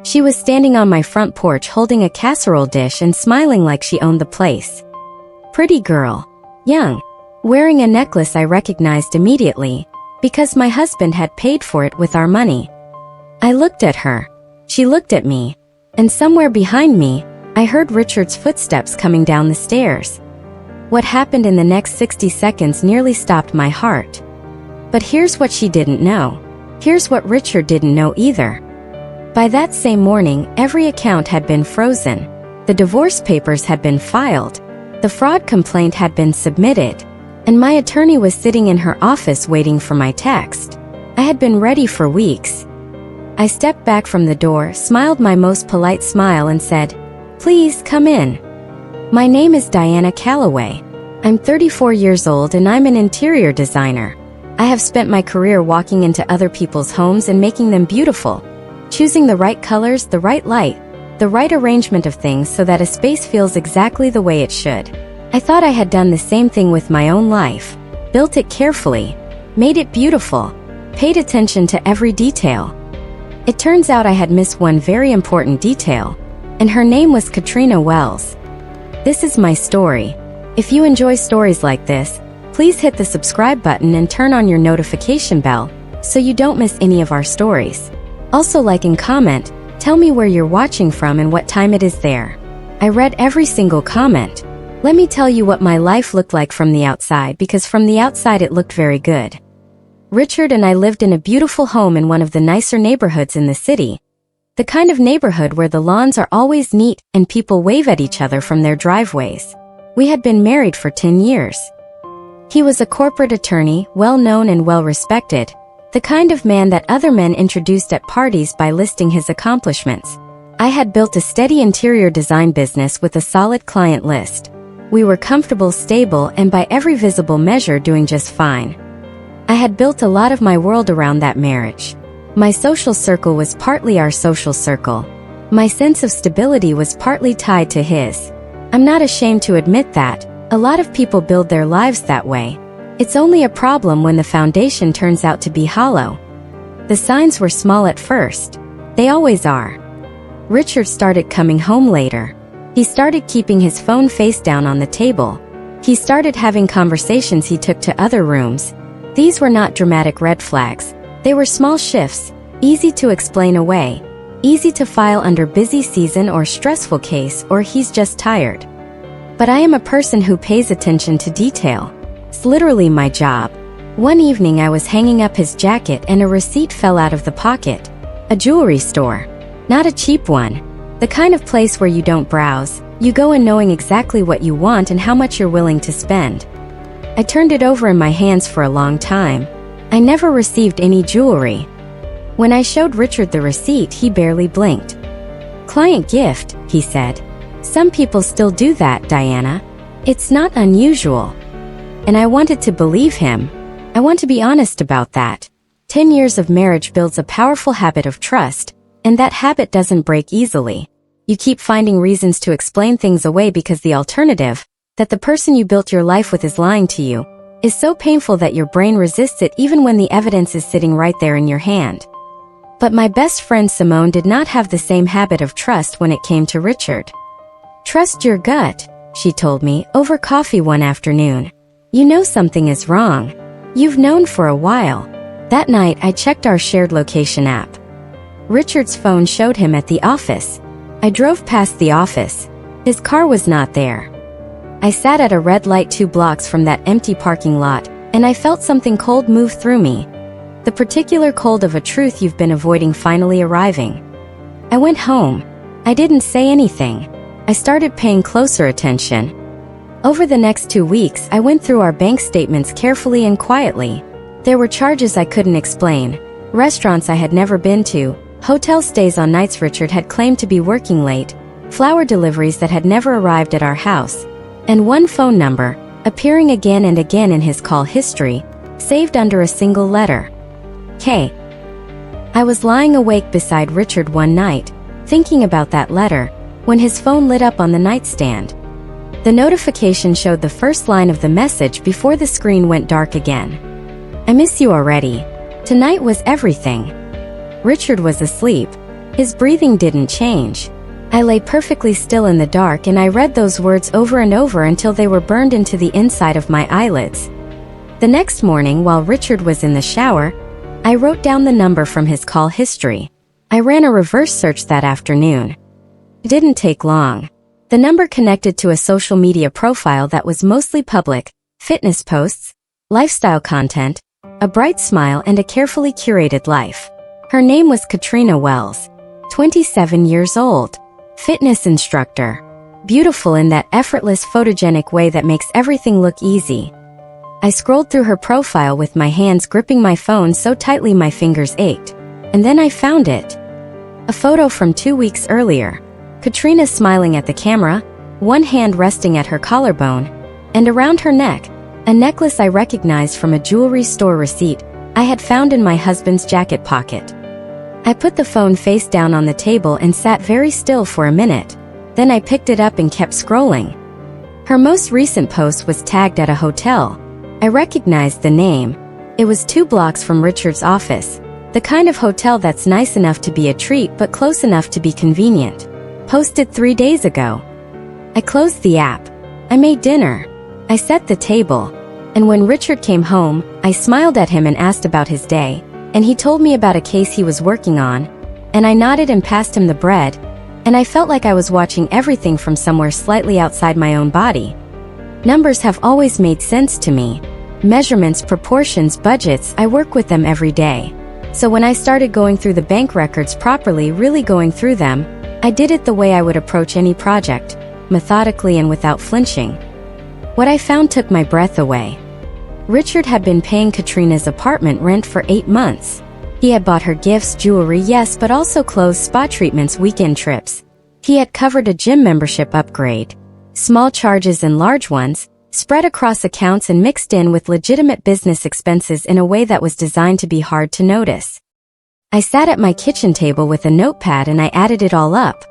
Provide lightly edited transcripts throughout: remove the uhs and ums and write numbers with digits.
She was standing on my front porch holding a casserole dish and smiling like she owned the place. Pretty girl. Young. Wearing a necklace I recognized immediately, because my husband had paid for it with our money. I looked at her. She looked at me. And somewhere behind me, I heard Richard's footsteps coming down the stairs. What happened in the next 60 seconds nearly stopped my heart. But here's what she didn't know. Here's what Richard didn't know either. By that same morning, every account had been frozen. The divorce papers had been filed. The fraud complaint had been submitted. And my attorney was sitting in her office waiting for my text. I had been ready for weeks. I stepped back from the door, smiled my most polite smile and said, "Please come in. My name is Diana Calloway. I'm 34 years old and I'm an interior designer. I have spent my career walking into other people's homes and making them beautiful, choosing the right colors, the right light, the right arrangement of things so that a space feels exactly the way it should. I thought I had done the same thing with my own life, built it carefully, made it beautiful, paid attention to every detail. It turns out I had missed one very important detail, and her name was Katrina Wells. This is my story. If you enjoy stories like this, please hit the subscribe button and turn on your notification bell so you don't miss any of our stories. Also like and comment, tell me where you're watching from and what time it is there. I read every single comment. Let me tell you what my life looked like from the outside, because from the outside it looked very good. Richard and I lived in a beautiful home in one of the nicer neighborhoods in the city. The kind of neighborhood where the lawns are always neat and people wave at each other from their driveways. We had been married for 10 years. He was a corporate attorney, well-known and well-respected, the kind of man that other men introduced at parties by listing his accomplishments. I had built a steady interior design business with a solid client list. We were comfortable, stable, and by every visible measure doing just fine. I had built a lot of my world around that marriage. My social circle was partly our social circle. My sense of stability was partly tied to his. I'm not ashamed to admit that. A lot of people build their lives that way. It's only a problem when the foundation turns out to be hollow. The signs were small at first. They always are. Richard started coming home later. He started keeping his phone face down on the table. He started having conversations he took to other rooms. These were not dramatic red flags. They were small shifts, easy to explain away, easy to file under busy season or stressful case or he's just tired. But I am a person who pays attention to detail. It's literally my job. One evening I was hanging up his jacket and a receipt fell out of the pocket. A jewelry store. Not a cheap one. The kind of place where you don't browse, you go in knowing exactly what you want and how much you're willing to spend. I turned it over in my hands for a long time. I never received any jewelry. When I showed Richard the receipt, he barely blinked. "Client gift," he said. "Some people still do that, Diana. It's not unusual." And I wanted to believe him. I want to be honest about that. 10 years of marriage builds a powerful habit of trust, and that habit doesn't break easily. You keep finding reasons to explain things away because the alternative, that the person you built your life with is lying to you, is so painful that your brain resists it even when the evidence is sitting right there in your hand. But my best friend Simone did not have the same habit of trust when it came to Richard. "Trust your gut," she told me over coffee one afternoon. "You know something is wrong. You've known for a while." That night I checked our shared location app. Richard's phone showed him at the office. I drove past the office. His car was not there. I sat at a red light 2 blocks from that empty parking lot, and I felt something cold move through me. The particular cold of a truth you've been avoiding finally arriving. I went home. I didn't say anything. I started paying closer attention. Over the next 2 weeks, I went through our bank statements carefully and quietly. There were charges I couldn't explain, restaurants I had never been to, hotel stays on nights Richard had claimed to be working late, flower deliveries that had never arrived at our house, and one phone number, appearing again and again in his call history, saved under a single letter. K. I was lying awake beside Richard one night, thinking about that letter, when his phone lit up on the nightstand. The notification showed the first line of the message before the screen went dark again. "I miss you already. Tonight was everything." Richard was asleep. His breathing didn't change. I lay perfectly still in the dark and I read those words over and over until they were burned into the inside of my eyelids. The next morning, while Richard was in the shower, I wrote down the number from his call history. I ran a reverse search that afternoon. It didn't take long. The number connected to a social media profile that was mostly public, fitness posts, lifestyle content, a bright smile and a carefully curated life. Her name was Katrina Wells, 27 years old, fitness instructor, beautiful in that effortless photogenic way that makes everything look easy. I scrolled through her profile with my hands gripping my phone so tightly my fingers ached, and then I found it. A photo from 2 weeks earlier. Katrina smiling at the camera, one hand resting at her collarbone, and around her neck, a necklace I recognized from a jewelry store receipt I had found in my husband's jacket pocket. I put the phone face down on the table and sat very still for a minute. Then I picked it up and kept scrolling. Her most recent post was tagged at a hotel. I recognized the name. It was 2 blocks from Richard's office, the kind of hotel that's nice enough to be a treat but close enough to be convenient. Posted 3 days ago. I closed the app. I made dinner. I set the table. And when Richard came home, I smiled at him and asked about his day, and he told me about a case he was working on, and I nodded and passed him the bread, and I felt like I was watching everything from somewhere slightly outside my own body. Numbers have always made sense to me. Measurements, proportions, budgets, I work with them every day. So when I started going through the bank records properly, really going through them, I did it the way I would approach any project, methodically and without flinching. What I found took my breath away. Richard had been paying Katrina's apartment rent for 8 months. He had bought her gifts, jewelry, yes, but also clothes, spa treatments, weekend trips. He had covered a gym membership upgrade. Small charges and large ones, spread across accounts and mixed in with legitimate business expenses in a way that was designed to be hard to notice. I sat at my kitchen table with a notepad and I added it all up.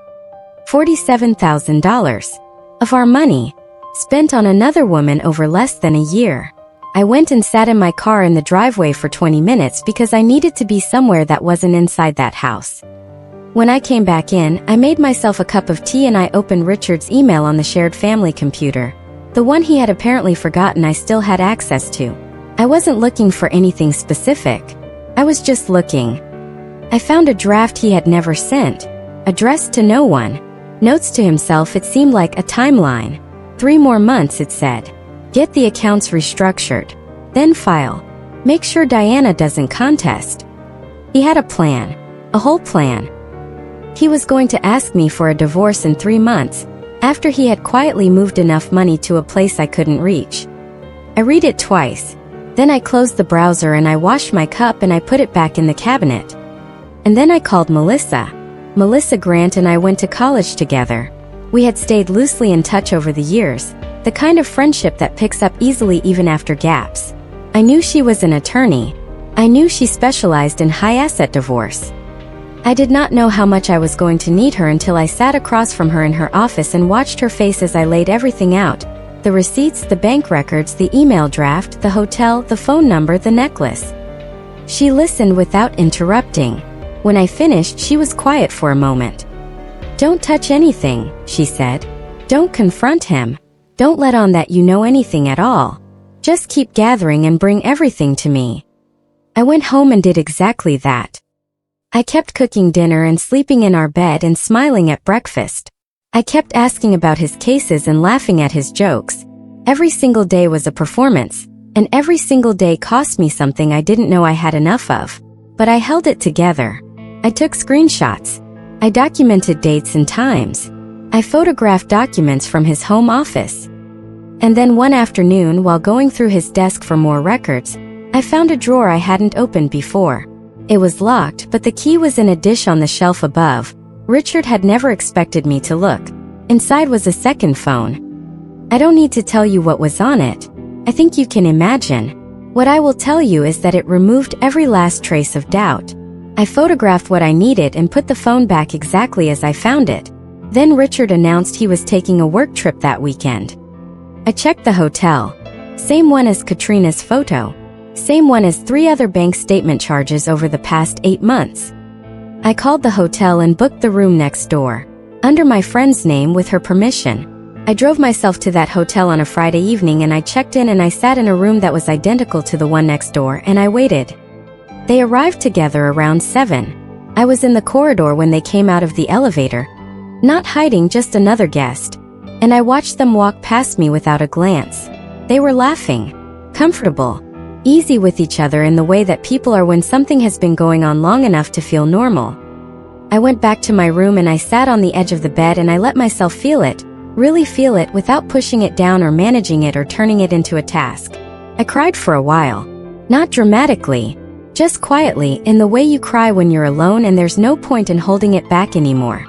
$47,000 of our money, spent on another woman over less than a year. I went and sat in my car in the driveway for 20 minutes because I needed to be somewhere that wasn't inside that house. When I came back in, I made myself a cup of tea and I opened Richard's email on the shared family computer. The one he had apparently forgotten I still had access to. I wasn't looking for anything specific. I was just looking. I found a draft he had never sent. Addressed to no one. Notes to himself, it seemed like a timeline. 3 more months, it said. Get the accounts restructured. Then file. Make sure Diana doesn't contest. He had a plan. A whole plan. He was going to ask me for a divorce in 3 months, after he had quietly moved enough money to a place I couldn't reach. I read it twice. Then I closed the browser and I washed my cup and I put it back in the cabinet. And then I called Melissa. Melissa Grant and I went to college together. We had stayed loosely in touch over the years, the kind of friendship that picks up easily even after gaps. I knew she was an attorney. I knew she specialized in high-asset divorce. I did not know how much I was going to need her until I sat across from her in her office and watched her face as I laid everything out. The receipts, the bank records, the email draft, the hotel, the phone number, the necklace. She listened without interrupting. When I finished, she was quiet for a moment. Don't touch anything, she said. Don't confront him. Don't let on that you know anything at all. Just keep gathering and bring everything to me. I went home and did exactly that. I kept cooking dinner and sleeping in our bed and smiling at breakfast. I kept asking about his cases and laughing at his jokes. Every single day was a performance, and every single day cost me something I didn't know I had enough of. But I held it together. I took screenshots. I documented dates and times. I photographed documents from his home office. And then one afternoon, while going through his desk for more records, I found a drawer I hadn't opened before. It was locked, but the key was in a dish on the shelf above. Richard had never expected me to look. Inside was a second phone. I don't need to tell you what was on it. I think you can imagine. What I will tell you is that it removed every last trace of doubt. I photographed what I needed and put the phone back exactly as I found it. Then Richard announced he was taking a work trip that weekend. I checked the hotel. Same one as Katrina's photo. Same one as 3 other bank statement charges over the past 8 months. I called the hotel and booked the room next door, under my friend's name with her permission. I drove myself to that hotel on a Friday evening and I checked in and I sat in a room that was identical to the one next door and I waited. They arrived together around 7. I was in the corridor when they came out of the elevator, not hiding, just another guest, and I watched them walk past me without a glance. They were laughing, comfortable, easy with each other in the way that people are when something has been going on long enough to feel normal. I went back to my room and I sat on the edge of the bed and I let myself feel it, really feel it without pushing it down or managing it or turning it into a task. I cried for a while. Not dramatically, just quietly, in the way you cry when you're alone and there's no point in holding it back anymore.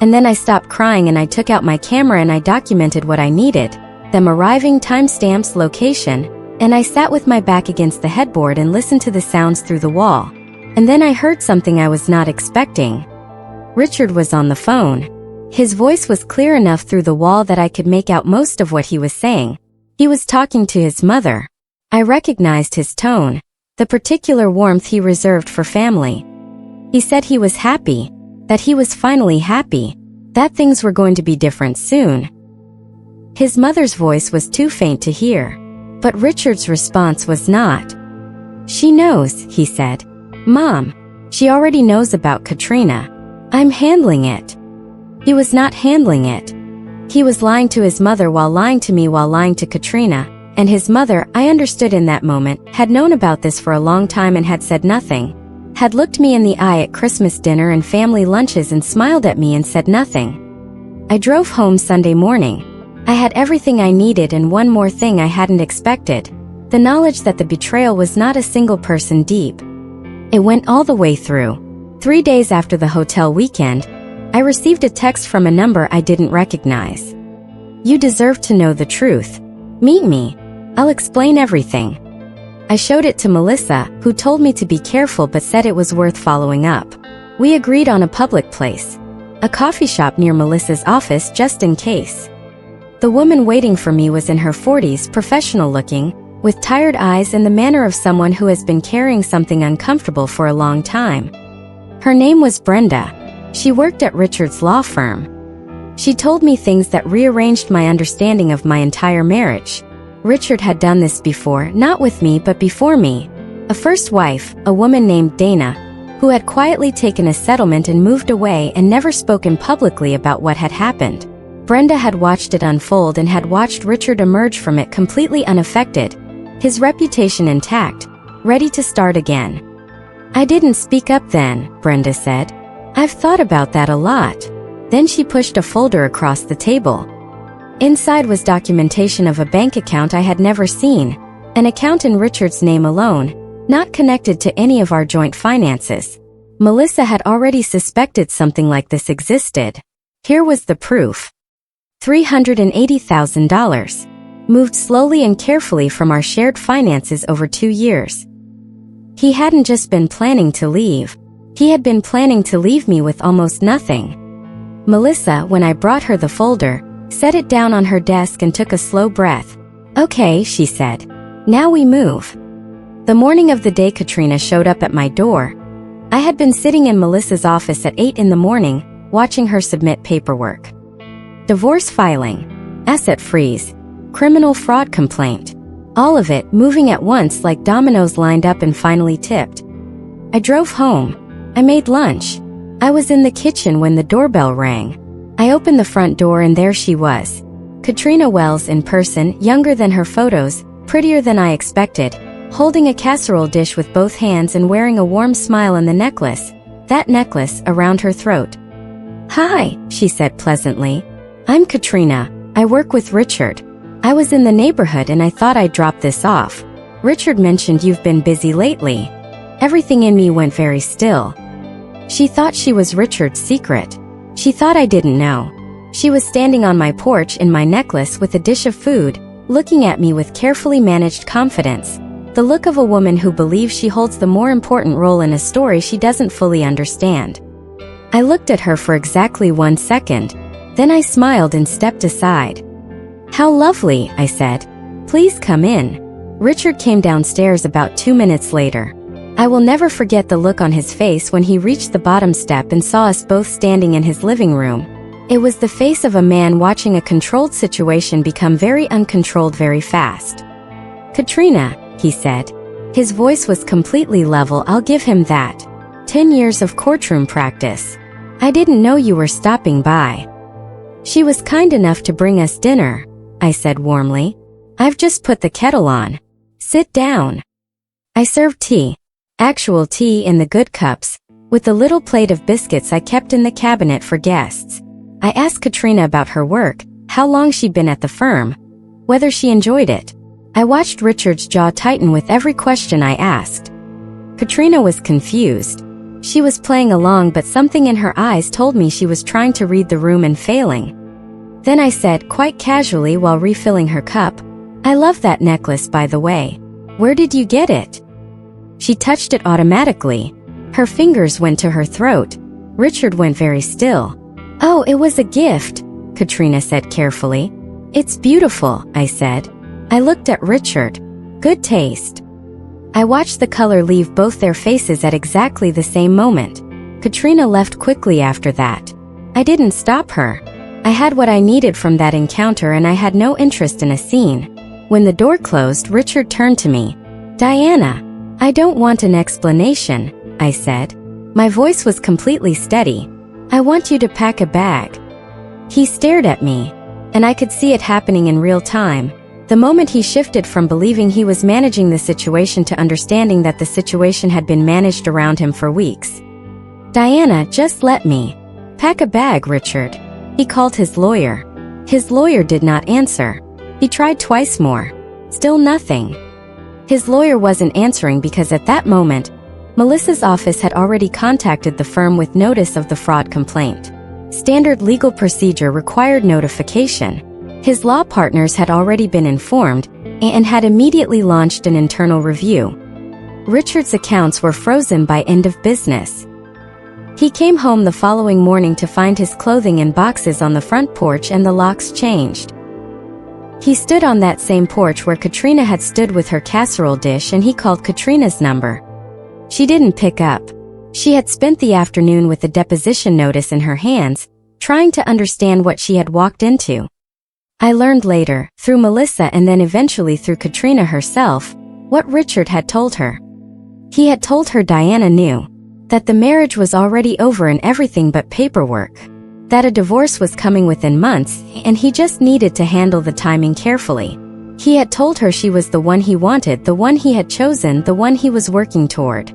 And then I stopped crying and I took out my camera and I documented what I needed, them arriving, timestamps, location, and I sat with my back against the headboard and listened to the sounds through the wall. And then I heard something I was not expecting. Richard was on the phone. His voice was clear enough through the wall that I could make out most of what he was saying. He was talking to his mother. I recognized his tone, the particular warmth he reserved for family. He said he was happy, that he was finally happy, that things were going to be different soon. His mother's voice was too faint to hear, but Richard's response was not. She knows, he said. Mom, she already knows about Katrina. I'm handling it. He was not handling it. He was lying to his mother while lying to me while lying to Katrina, and his mother, I understood in that moment, had known about this for a long time and had said nothing, had looked me in the eye at Christmas dinner and family lunches and smiled at me and said nothing. I drove home Sunday morning. I had everything I needed and one more thing I hadn't expected, the knowledge that the betrayal was not a single person deep. It went all the way through. 3 days after the hotel weekend, I received a text from a number I didn't recognize. You deserve to know the truth. Meet me. I'll explain everything. I showed it to Melissa, who told me to be careful but said it was worth following up. We agreed on a public place, a coffee shop near Melissa's office just in case. The woman waiting for me was in her 40s, professional looking, with tired eyes and the manner of someone who has been carrying something uncomfortable for a long time. Her name was Brenda. She worked at Richard's law firm. She told me things that rearranged my understanding of my entire marriage. Richard had done this before, not with me but before me. A first wife, a woman named Dana, who had quietly taken a settlement and moved away and never spoken publicly about what had happened. Brenda had watched it unfold and had watched Richard emerge from it completely unaffected, his reputation intact, ready to start again. I didn't speak up then, Brenda said. I've thought about that a lot. Then she pushed a folder across the table. Inside was documentation of a bank account I had never seen, an account in Richard's name alone, not connected to any of our joint finances. Melissa had already suspected something like this existed. Here was the proof. $380,000. Moved slowly and carefully from our shared finances over 2 years. He hadn't just been planning to leave. He had been planning to leave me with almost nothing. Melissa, when I brought her the folder, set it down on her desk and took a slow breath. Okay, she said. Now we move. The morning of the day Katrina showed up at my door, I had been sitting in Melissa's office at 8 in the morning, watching her submit paperwork. Divorce filing, asset freeze, criminal fraud complaint. All of it moving at once like dominoes lined up and finally tipped. I drove home. I made lunch. I was in the kitchen when the doorbell rang. I opened the front door and there she was. Katrina Wells in person, younger than her photos, prettier than I expected, holding a casserole dish with both hands and wearing a warm smile and the necklace, that necklace, around her throat. Hi, she said pleasantly. I'm Katrina. I work with Richard. I was in the neighborhood and I thought I'd drop this off. Richard mentioned you've been busy lately. Everything in me went very still. She thought she was Richard's secret. She thought I didn't know. She was standing on my porch in my necklace with a dish of food, looking at me with carefully managed confidence. The look of a woman who believes she holds the more important role in a story she doesn't fully understand. I looked at her for exactly 1 second. Then I smiled and stepped aside. How lovely, I said. Please come in. Richard came downstairs about 2 minutes later. I will never forget the look on his face when he reached the bottom step and saw us both standing in his living room. It was the face of a man watching a controlled situation become very uncontrolled very fast. "Katrina," he said. His voice was completely level, I'll give him that. 10 years of courtroom practice. "I didn't know you were stopping by." "She was kind enough to bring us dinner," I said warmly. "I've just put the kettle on. Sit down." I served tea. Actual tea in the good cups, with the little plate of biscuits I kept in the cabinet for guests. I asked Katrina about her work, how long she'd been at the firm, whether she enjoyed it. I watched Richard's jaw tighten with every question I asked. Katrina was confused. She was playing along, but something in her eyes told me she was trying to read the room and failing. Then I said, quite casually while refilling her cup, "I love that necklace, by the way. Where did you get it?" She touched it automatically. Her fingers went to her throat. Richard went very still. "Oh, it was a gift," Katrina said carefully. "It's beautiful," I said. I looked at Richard. "Good taste." I watched the color leave both their faces at exactly the same moment. Katrina left quickly after that. I didn't stop her. I had what I needed from that encounter and I had no interest in a scene. When the door closed, Richard turned to me. "Diana, I don't want an explanation," I said. My voice was completely steady. "I want you to pack a bag." He stared at me, and I could see it happening in real time. The moment he shifted from believing he was managing the situation to understanding that the situation had been managed around him for weeks. "Diana, just let me pack a bag, Richard." He called his lawyer. His lawyer did not answer. He tried twice more. Still nothing. His lawyer wasn't answering because at that moment, Melissa's office had already contacted the firm with notice of the fraud complaint. Standard legal procedure required notification. His law partners had already been informed and had immediately launched an internal review. Richard's accounts were frozen by end of business. He came home the following morning to find his clothing in boxes on the front porch and the locks changed. He stood on that same porch where Katrina had stood with her casserole dish and he called Katrina's number. She didn't pick up. She had spent the afternoon with the deposition notice in her hands, trying to understand what she had walked into. I learned later, through Melissa and then eventually through Katrina herself, what Richard had told her. He had told her Diana knew that the marriage was already over and everything but paperwork, that a divorce was coming within months and he just needed to handle the timing carefully. He had told her she was the one he wanted, the one he had chosen, the one he was working toward.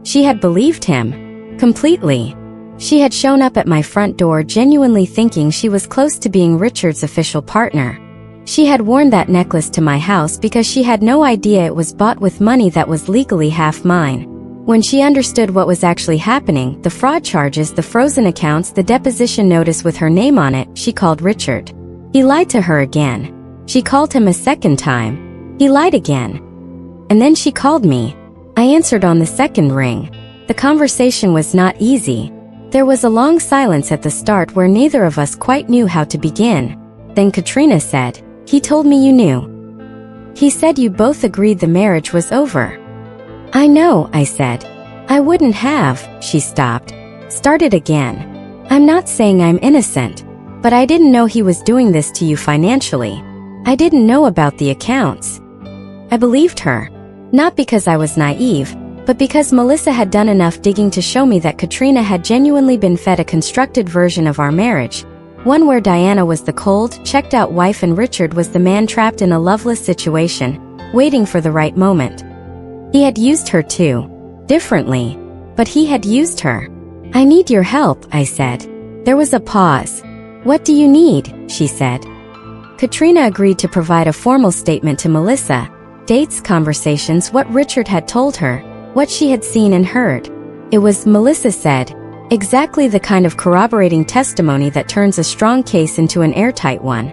She had believed him completely. She had shown up at my front door genuinely thinking she was close to being Richard's official partner. She had worn that necklace to my house because she had no idea it was bought with money that was legally half mine. When she understood what was actually happening, the fraud charges, the frozen accounts, the deposition notice with her name on it, she called Richard. He lied to her again. She called him a second time. He lied again. And then she called me. I answered on the second ring. The conversation was not easy. There was a long silence at the start where neither of us quite knew how to begin. Then Katrina said, "He told me you knew. He said you both agreed the marriage was over." "I know," I said. "I wouldn't have," she stopped. Started again. "I'm not saying I'm innocent, but I didn't know he was doing this to you financially. I didn't know about the accounts." I believed her. Not because I was naive, but because Melissa had done enough digging to show me that Katrina had genuinely been fed a constructed version of our marriage, one where Diana was the cold, checked-out wife and Richard was the man trapped in a loveless situation, waiting for the right moment. He had used her too. Differently. But he had used her. "I need your help," I said. There was a pause. "What do you need?" she said. Katrina agreed to provide a formal statement to Melissa, dates, conversations, what Richard had told her, what she had seen and heard. It was, Melissa said, exactly the kind of corroborating testimony that turns a strong case into an airtight one.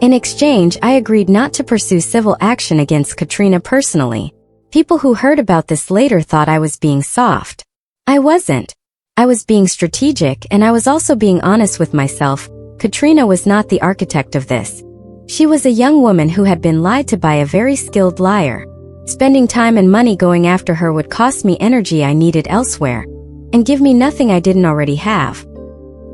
In exchange, I agreed not to pursue civil action against Katrina personally. People who heard about this later thought I was being soft. I wasn't. I was being strategic, and I was also being honest with myself. Katrina was not the architect of this. She was a young woman who had been lied to by a very skilled liar. Spending time and money going after her would cost me energy I needed elsewhere, and give me nothing I didn't already have.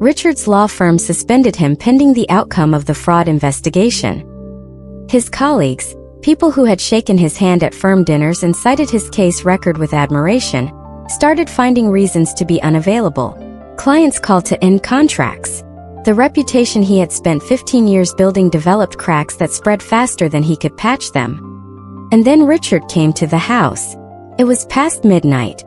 Richard's law firm suspended him pending the outcome of the fraud investigation. His colleagues, people who had shaken his hand at firm dinners and cited his case record with admiration, started finding reasons to be unavailable. Clients called to end contracts. The reputation he had spent 15 years building developed cracks that spread faster than he could patch them. And then Richard came to the house. It was past midnight.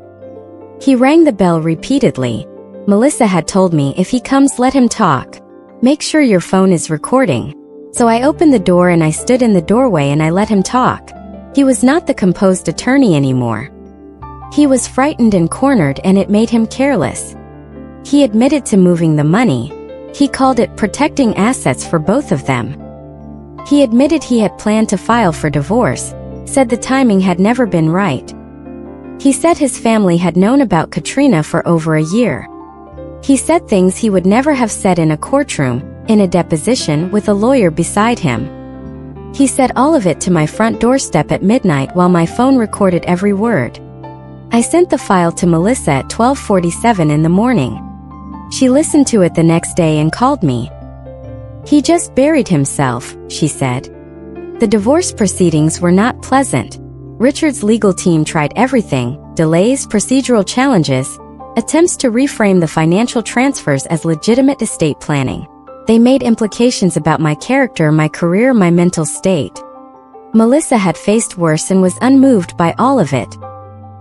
He rang the bell repeatedly. Melissa had told me, if he comes, let him talk. Make sure your phone is recording. So I opened the door and I stood in the doorway and I let him talk. He was not the composed attorney anymore. He was frightened and cornered, and it made him careless. He admitted to moving the money. He called it protecting assets for both of them. He admitted he had planned to file for divorce, said the timing had never been right. He said his family had known about Katrina for over a year. He said things he would never have said in a courtroom, in a deposition with a lawyer beside him. He said all of it to my front doorstep at midnight while my phone recorded every word. I sent the file to Melissa at 12:47 in the morning. She listened to it the next day and called me. He just buried himself, she said. The divorce proceedings were not pleasant. Richard's legal team tried everything: delays, procedural challenges, attempts to reframe the financial transfers as legitimate estate planning. They made implications about my character, my career, my mental state. Melissa had faced worse and was unmoved by all of it.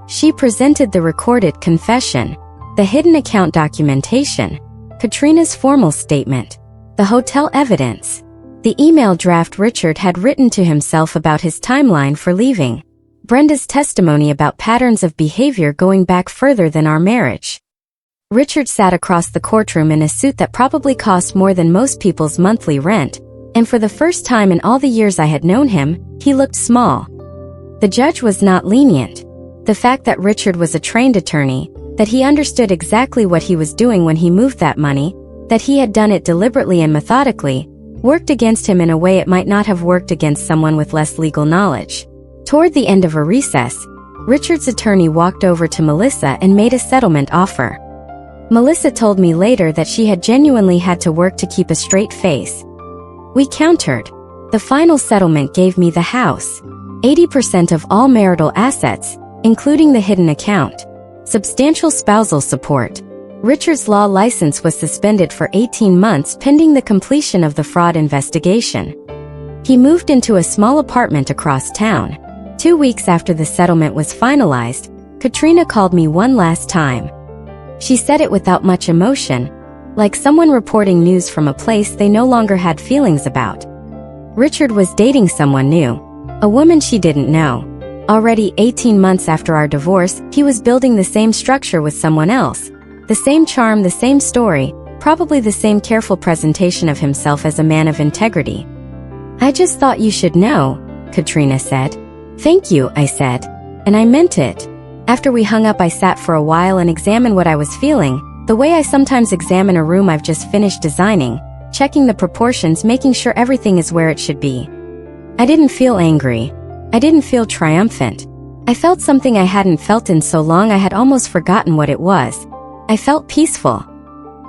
She presented the recorded confession, the hidden account documentation, Katrina's formal statement, the hotel evidence, the email draft Richard had written to himself about his timeline for leaving, Brenda's testimony about patterns of behavior going back further than our marriage. Richard sat across the courtroom in a suit that probably cost more than most people's monthly rent, and for the first time in all the years I had known him, he looked small. The judge was not lenient. The fact that Richard was a trained attorney, that he understood exactly what he was doing when he moved that money, that he had done it deliberately and methodically, worked against him in a way it might not have worked against someone with less legal knowledge. Toward the end of a recess, Richard's attorney walked over to Melissa and made a settlement offer. Melissa told me later that she had genuinely had to work to keep a straight face. We countered. The final settlement gave me the house, 80% of all marital assets, including the hidden account, substantial spousal support. Richard's law license was suspended for 18 months pending the completion of the fraud investigation. He moved into a small apartment across town. 2 weeks after the settlement was finalized, Katrina called me one last time. She said it without much emotion, like someone reporting news from a place they no longer had feelings about. Richard was dating someone new, a woman she didn't know. Already 18 months after our divorce, he was building the same structure with someone else. The same charm, the same story, probably the same careful presentation of himself as a man of integrity. I just thought you should know, Katrina said. Thank you, I said. And I meant it. After we hung up, I sat for a while and examined what I was feeling, the way I sometimes examine a room I've just finished designing, checking the proportions, making sure everything is where it should be. I didn't feel angry. I didn't feel triumphant. I felt something I hadn't felt in so long I had almost forgotten what it was. I felt peaceful.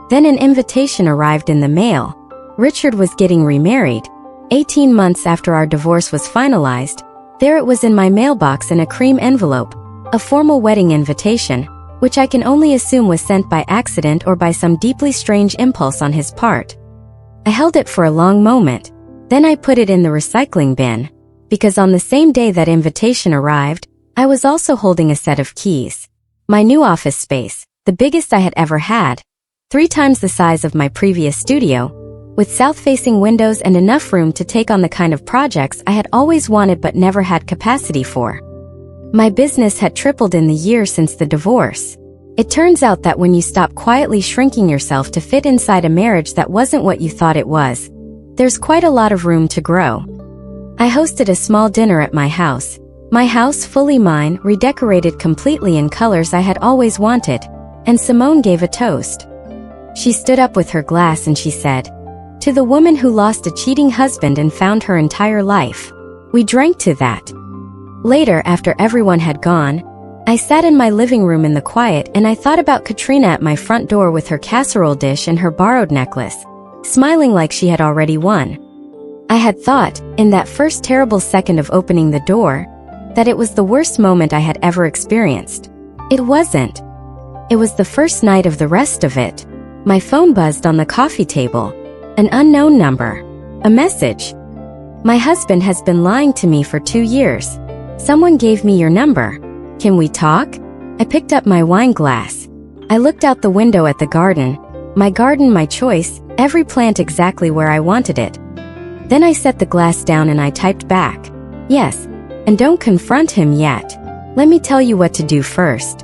Then an invitation arrived in the mail. Richard was getting remarried. 18 months after our divorce was finalized, there it was in my mailbox in a cream envelope, a formal wedding invitation, which I can only assume was sent by accident or by some deeply strange impulse on his part. I held it for a long moment. Then I put it in the recycling bin, because on the same day that invitation arrived, I was also holding a set of keys. My new office space, the biggest I had ever had, 3 times the size of my previous studio, with south-facing windows and enough room to take on the kind of projects I had always wanted but never had capacity for. My business had tripled in the year since the divorce. It turns out that when you stop quietly shrinking yourself to fit inside a marriage that wasn't what you thought it was, there's quite a lot of room to grow. I hosted a small dinner at my house fully mine, redecorated completely in colors I had always wanted, and Simone gave a toast. She stood up with her glass and she said, "To the woman who lost a cheating husband and found her entire life." We drank to that. Later, after everyone had gone, I sat in my living room in the quiet and I thought about Katrina at my front door with her casserole dish and her borrowed necklace, smiling like she had already won. I had thought, in that first terrible second of opening the door, that it was the worst moment I had ever experienced. It wasn't. It was the first night of the rest of it. My phone buzzed on the coffee table. An unknown number. A message. My husband has been lying to me for 2 years. Someone gave me your number. Can we talk? I picked up my wine glass. I looked out the window at the garden. My garden, my choice, every plant exactly where I wanted it. Then I set the glass down and I typed back. Yes, and don't confront him yet. Let me tell you what to do first.